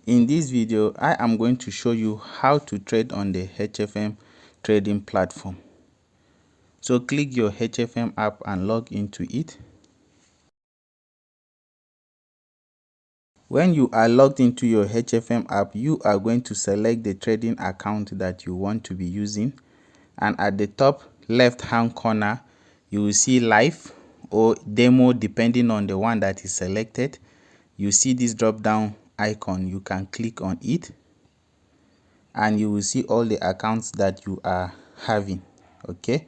In this video, I am going to show you how to trade on the HFM Trading Platform. So click your HFM app and log into it. When you are logged into your HFM app, you are going to select the trading account that you want to be using. And at the top left hand corner, you will see live or demo depending on the one that is selected. You see this drop down icon, you can click on it and you will see all the accounts that you are having. Okay,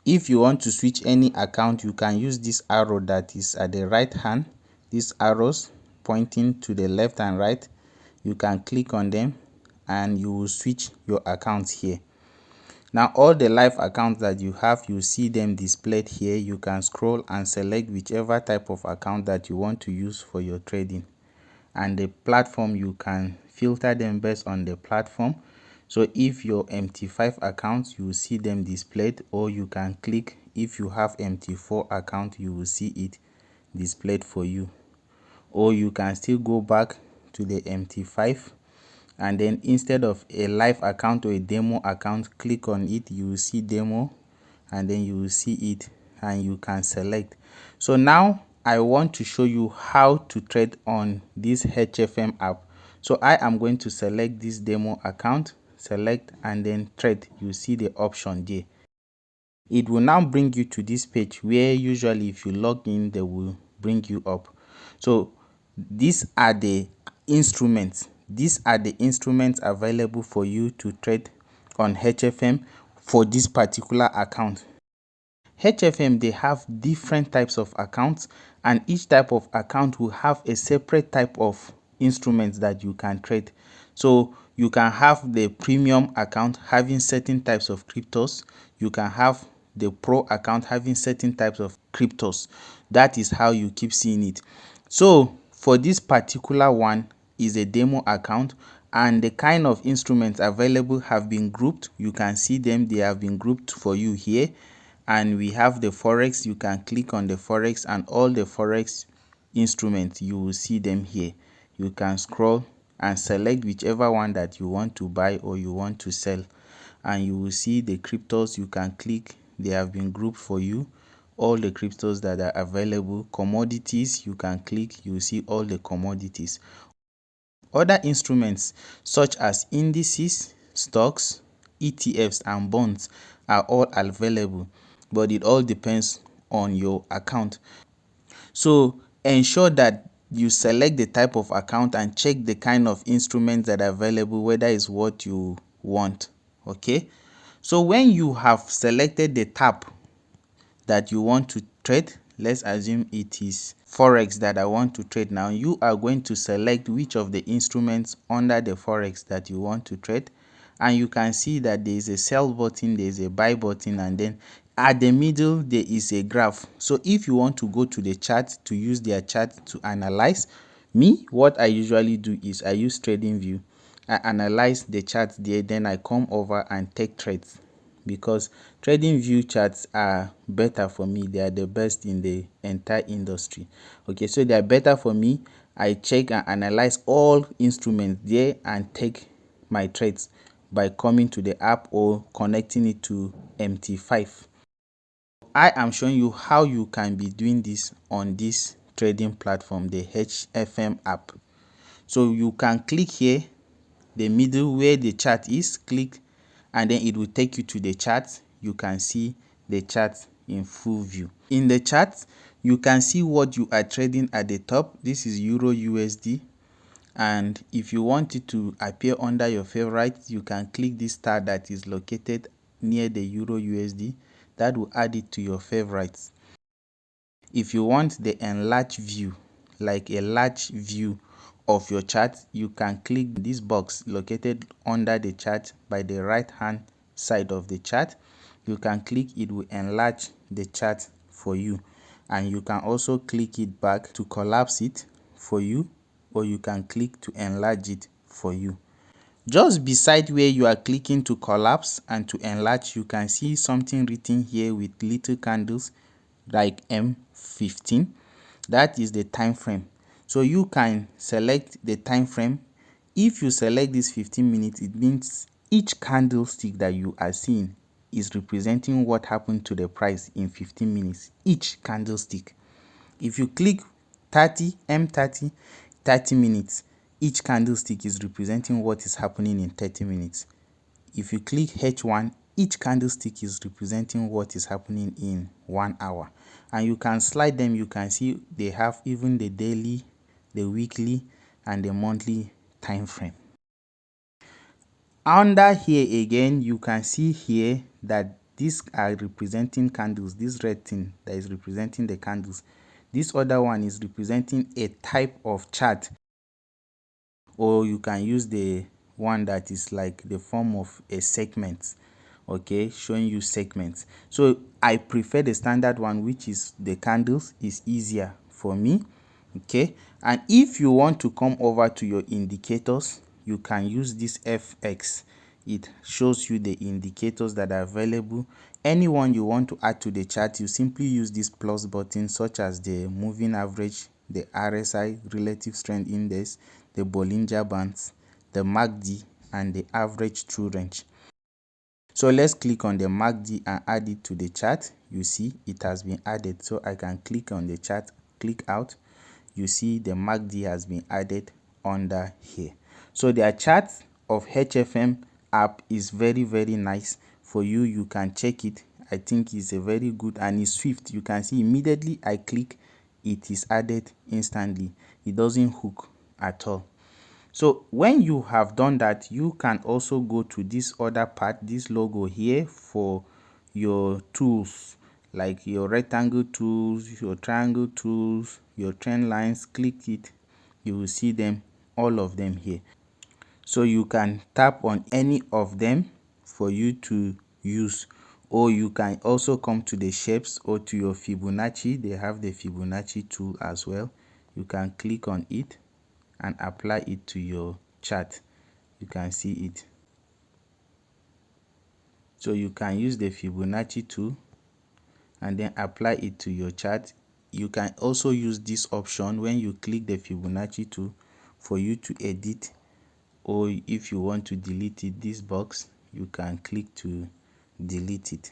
if you want to switch any account, you can use this arrow that is at the right hand, these arrows pointing to the left and right. You can click on them and you will switch your accounts here. Now all the live accounts that you have, you see them displayed here. You can scroll and select whichever type of account that you want to use for your trading, and the platform, you can filter them based on the platform. So if your MT5 accounts, you will see them displayed, or you can click. If you have MT4 account, you will see it displayed for you, or you can still go back to the MT5 and then instead of a live account or a demo account, click on it. You will see demo and then you will see it and you can select. So now I want to show you how to trade on this HFM app. So I am going to select this demo account, select and then trade. You see the option there. It will now bring you to this page where usually if you log in, they will bring you up. So these are the instruments. These are the instruments available for you to trade on HFM for this particular account. HFM, they have different types of accounts, and each type of account will have a separate type of instruments that you can trade. So you can have the premium account having certain types of cryptos. You can have the pro account having certain types of cryptos. That is how you keep seeing it. So for this particular one is a demo account, and the kind of instruments available have been grouped. You can see them, they have been grouped for you here. And we have the forex. You can click on the forex and all the forex instruments, you will see them here. You can scroll and select whichever one that you want to buy or you want to sell, and you will see the cryptos. You can click, they have been grouped for you, all the cryptos that are available. Commodities, you can click, you will see all the commodities. Other instruments such as indices, stocks, ETFs and bonds are all available, but it all depends on your account. So ensure that you select the type of account and check the kind of instruments that are available, whether it's what you want. Okay, so when you have selected the tab that you want to trade, let's assume it is forex that I want to trade. Now you are going to select which of the instruments under the forex that you want to trade, and you can see that there is a sell button, there is a buy button, and then at the middle there is a graph. So if you want to go to the chart to use their chart to analyze, what I usually do is I use TradingView. I analyze the chart there, then I come over and take trades, because TradingView charts are better for me. They are the best in the entire industry. Okay, so they are better for me. I check and analyze all instruments there and take my trades by coming to the app or connecting it to MT5. I am showing you how you can be doing this on this trading platform, the HFM app. So you can click here, the middle where the chart is, click, and then it will take you to the chart. You can see the chart in full view. In the chart, you can see what you are trading at the top. This is Euro USD, and if you want it to appear under your favorites, you can click this star that is located near the Euro USD. That will add it to your favorites. If you want the enlarged view, like a large view of your chart, you can click this box located under the chart by the right hand side of the chart. You can click, it will enlarge the chart for you, and you can also click it back to collapse it for you, or you can click to enlarge it for you. Just beside where you are clicking to collapse and to enlarge, you can see something written here with little candles like M15. That is the time frame. So you can select the time frame. if you select this 15 minutes, it means each candlestick that you are seeing is representing what happened to the price in 15 minutes, each candlestick. If you click 30 M30 30 minutes, each candlestick is representing what is happening in 30 minutes. If you click H1, each candlestick is representing what is happening in 1 hour. And you can slide them. You can see they have even the daily, the weekly, and the monthly time frame. Under here again, you can see here that these are representing candles. This red thing that is representing the candles. This other one is representing a type of chart, or you can use the one that is like the form of a segment, okay, showing you segments. So I prefer the standard one, which is the candles, is easier for me, okay. And if you want to come over to your indicators, you can use this FX. It shows you the indicators that are available. Anyone you want to add to the chart, you simply use this plus button, such as the moving average, the RSI, relative strength index, the Bollinger Bands, the MACD, and the average true range. So let's click on the MACD and add it to the chart. You see it has been added. So I can click on the chart, click out. You see the MACD has been added under here. So their chart of HFM app is very, very nice for you. You can check it. I think it's a very good, and it's swift. You can see immediately I click, it is added instantly. It doesn't hook at all. So when you have done that, you can also go to this other part, this logo here, for your tools, like your rectangle tools, your triangle tools, your trend lines. Click it, you will see them, all of them here. So you can tap on any of them for you to use, or you can also come to the shapes or to your Fibonacci. They have the Fibonacci tool as well. You can click on it and apply it to your chart. You can see it. So you can use the Fibonacci tool and then apply it to your chart. You can also use this option when you click the Fibonacci tool for you to edit, or if you want to delete it, this box, you can click to delete it.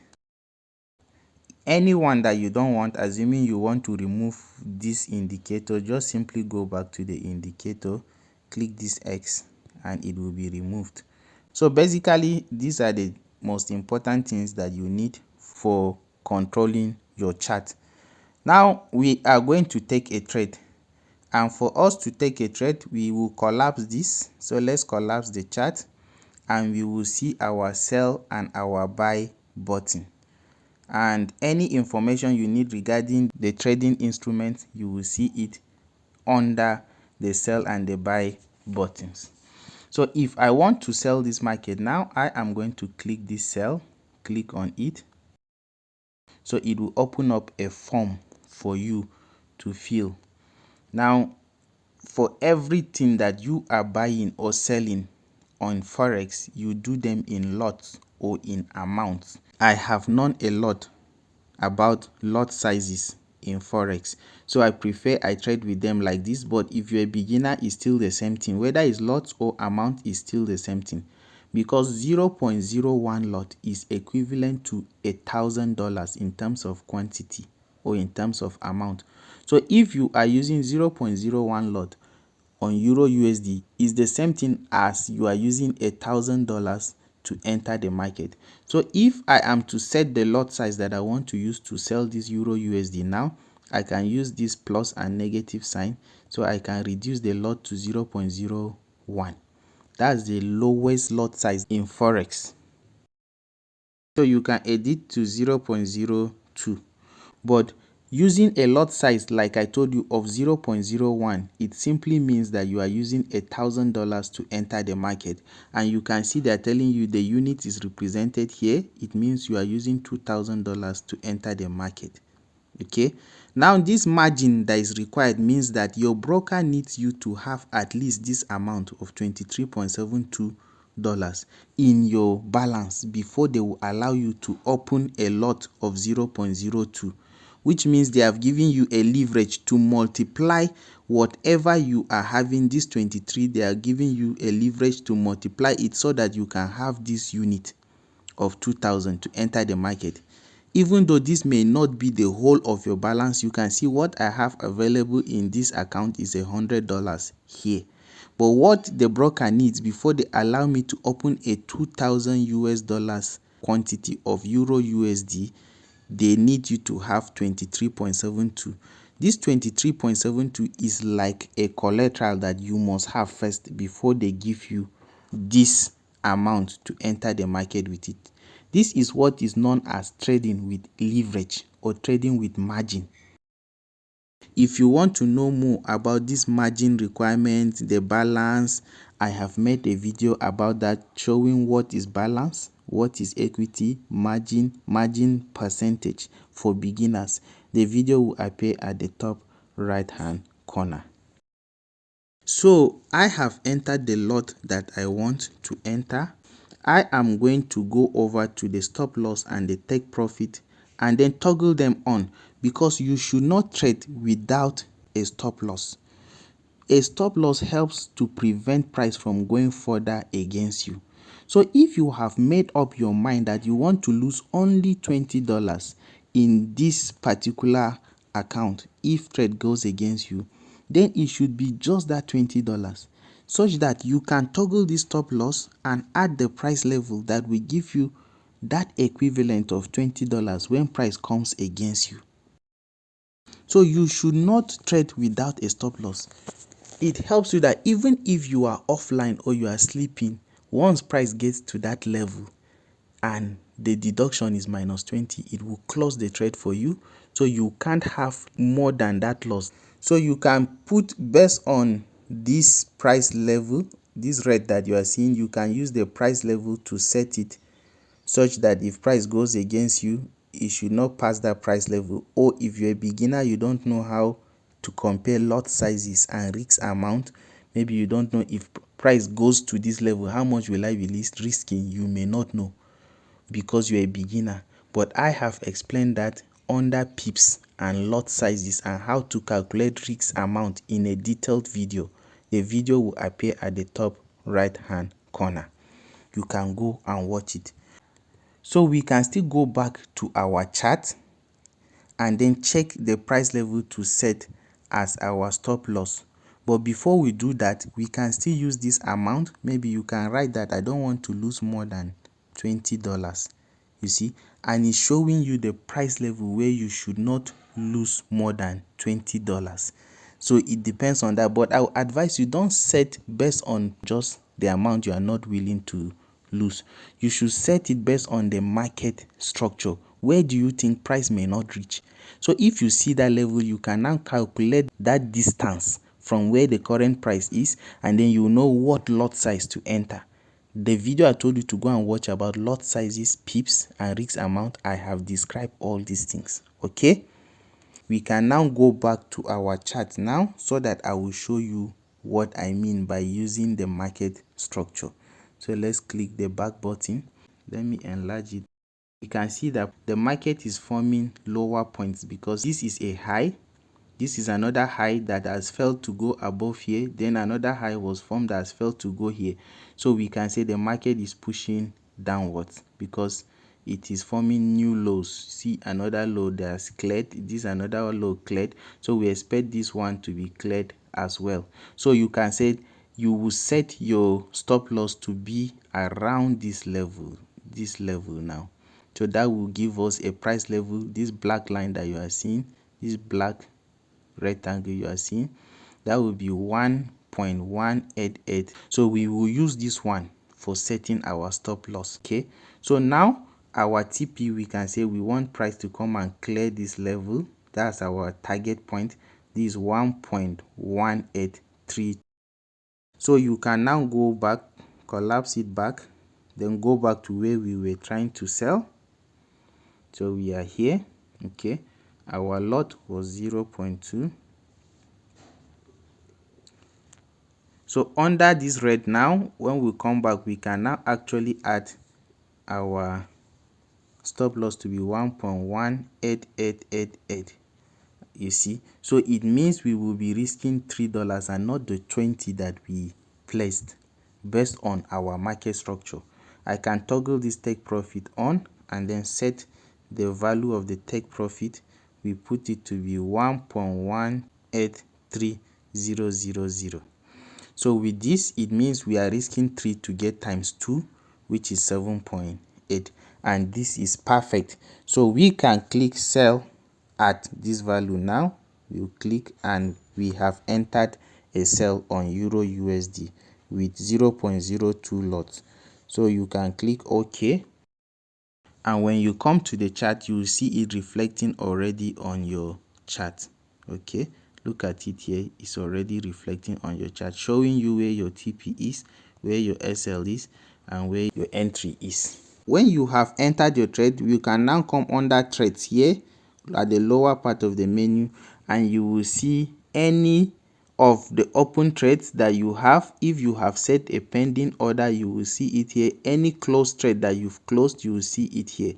Anyone that you don't want, assuming you want to remove this indicator, just simply go back to the indicator, click this X, and it will be removed. So basically, these are the most important things that you need for controlling your chart. Now we are going to take a trade, and for us to take a trade, we will collapse this. So let's collapse the chart, and we will see our sell and our buy button. And any information you need regarding the trading instrument, you will see it under the sell and the buy buttons. So if I want to sell this market now, I am going to click this sell, click on it. So it will open up a form for you to fill. Now, for everything that you are buying or selling on forex, you do them in lots or in amounts. I have known a lot about lot sizes in forex, so I prefer I trade with them like this. But if you're a beginner, it's still the same thing. Whether it's lots or amount, is still the same thing, because 0.01 lot is equivalent to $1,000 in terms of quantity or in terms of amount. So if you are using 0.01 lot on Euro USD, is the same thing as you are using $1,000 to enter the market. So if I am to set the lot size that I want to use to sell this Euro USD now, I can use this plus and negative sign, so I can reduce the lot to 0.01. That's the lowest lot size in forex. So you can edit to 0.02, but using a lot size like I told you of 0.01, it simply means that you are using $1,000 to enter the market. And you can see they're telling you the unit is represented here. It means you are using $2,000 to enter the market. Okay, now this margin that is required means that your broker needs you to have at least this amount of $23.72 in your balance before they will allow you to open a lot of 0.02, which means they have given you a leverage to multiply whatever you are having. This 23, they are giving you a leverage to multiply it so that you can have this unit of 2,000 to enter the market. Even though this may not be the whole of your balance, you can see what I have available in this account is $100 here. But what the broker needs before they allow me to open a 2,000 US dollars quantity of Euro USD, they need you to have 23.72. This 23.72 is like a collateral that you must have first before they give you this amount to enter the market with it. This is what is known as trading with leverage or trading with margin. If you want to know more about this margin requirement, the balance, I have made a video about that showing what is balance, what is equity, margin percentage for beginners. The video will appear at the top right hand corner. So I have entered the lot that I want to enter. I am going to go over to the stop loss and the take profit and then toggle them on, because you should not trade without a stop loss. A stop loss helps to prevent price from going further against you. So if you have made up your mind that you want to lose only $20 in this particular account, if trade goes against you, then it should be just that $20, such that you can toggle this stop loss and add the price level that will give you that equivalent of $20 when price comes against you. So you should not trade without a stop loss. It helps you that even if you are offline or you are sleeping, once price gets to that level and the deduction is -20, it will close the trade for you, so you can't have more than that loss. So you can put, based on this price level, this red that you are seeing, you can use the price level to set it such that if price goes against you, it should not pass that price level. Or if you're a beginner, you don't know how to compare lot sizes and risk amount, maybe you don't know if price goes to this level, how much will I be risking? You may not know because you're a beginner. But I have explained that under pips and lot sizes and how to calculate risk amount in a detailed video. The video will appear at the top right hand corner. You can go and watch it. So we can still go back to our chart and then check the price level to set as our stop loss. But before we do that, we can still use this amount. Maybe you can write that I don't want to lose more than $20. You see, and it's showing you the price level where you should not lose more than $20. So it depends on that, but I would advise you don't set based on just the amount you are not willing to lose. You should set it based on the market structure. Where do you think price may not reach? So if you see that level, you can now calculate that distance from where the current price is, and then you know what lot size to enter. The video I told you to go and watch about lot sizes, pips, and risk amount, I have described all these things. Okay? We can now go back to our chart now so that I will show you what I mean by using the market structure. So let's click the back button. Let me enlarge it. You can see that the market is forming lower points because this is a high. This is another high that has failed to go above here. Then another high was formed that has failed to go here. So we can say the market is pushing downwards because it is forming new lows. See another low that's cleared. This is another low cleared. So we expect this one to be cleared as well. So you can say you will set your stop loss to be around this level now. So that will give us a price level. This black line that you are seeing, this black rectangle you are seeing, that will be 1.188. so we will use this one for setting our stop loss. Okay, so now our TP, we can say we want price to come and clear this level. That's our target point. This is 1.183. so you can now go back, collapse it back, then go back to where we were trying to sell. So we are here. Okay, our lot was 0.2. So under this red now, when we come back, we can now actually add our stop loss to be 1.1888. You see, so it means we will be risking $3 and not the 20 that we placed based on our market structure. I can toggle this take profit on and then set the value of the take profit. We put it to be 1.183000. so with this, it means we are risking 3 to get times 2, which is 7.8, and this is perfect. So we can click sell at this value. Now we'll click and we have entered a sell on Euro USD with 0.02 lots. So you can click OK, and when you come to the chart, you will see it reflecting already on your chart. Okay, look at it here. It's already reflecting on your chart, showing you where your TP is, where your SL is, and where your entry is. When you have entered your trade, you can now come under trades here at the lower part of the menu, and you will see any of the open trades that you have. If you have set a pending order, you will see it here. Any closed trade that you've closed, you will see it here.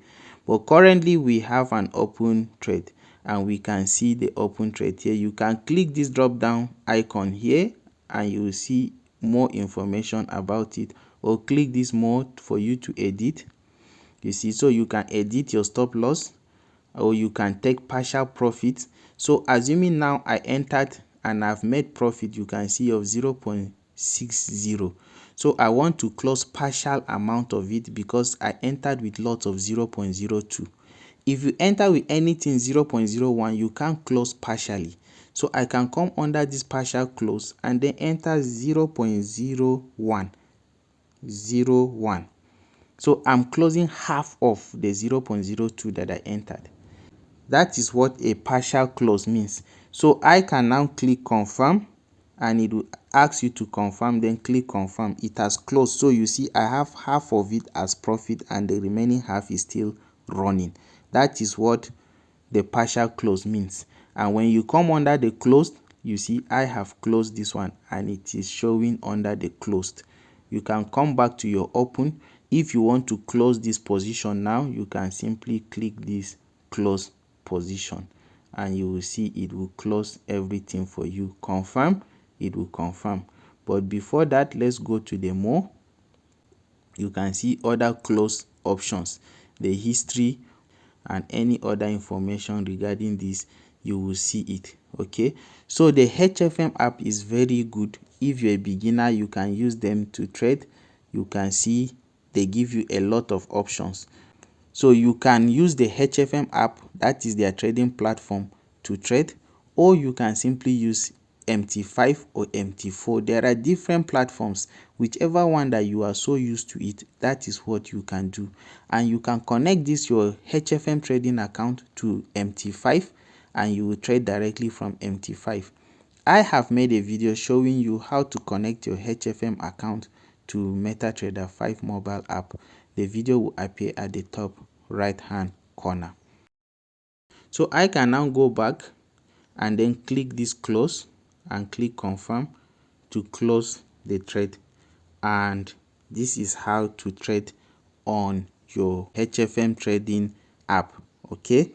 But currently we have an open trade, and we can see the open trade here. You can click this drop down icon here and you will see more information about it, or click this more for you to edit. You see, so you can edit your stop loss, or you can take partial profits. So assuming now I entered and I've made profit, you can see of 0.60. so I want to close partial amount of it because I entered with lots of 0.02. If you enter with anything 0.01, you can't close partially. So I can come under this partial close and then enter 0.0101. So I'm closing half of the 0.02 that I entered. That is what a partial close means. So I can now click confirm, and it will ask you to confirm, then click confirm. It has closed. So you see I have half of it as profit and the remaining half is still running. That is what the partial close means. And when you come under the closed, you see I have closed this one and it is showing under the closed. You can come back to your open. If you want to close this position now, you can simply click this close position and you will see it will close everything for you. Confirm, it will confirm. But before that, let's go to the more. You can see other close options, the history, and any other information regarding this. You will see it. Okay, so the HFM app is very good. If you're a beginner, you can use them to trade. You can see they give you a lot of options. So you can use the HFM app, that is their trading platform, to trade, or you can simply use MT5 or MT4. There are different platforms. Whichever one that you are so used to it, that is what you can do. And you can connect this your HFM trading account to MT5 and you will trade directly from MT5. I have made a video showing you how to connect your HFM account to MetaTrader 5 mobile app. The video will appear at the top right hand corner. So I can now go back and then click this close and click confirm to close the trade. And this is how to trade on your HFM trading app. Okay,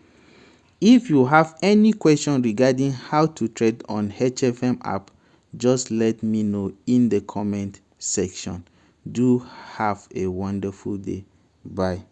if you have any question regarding how to trade on HFM app, just let me know in the comment section. Do have a wonderful day. Bye.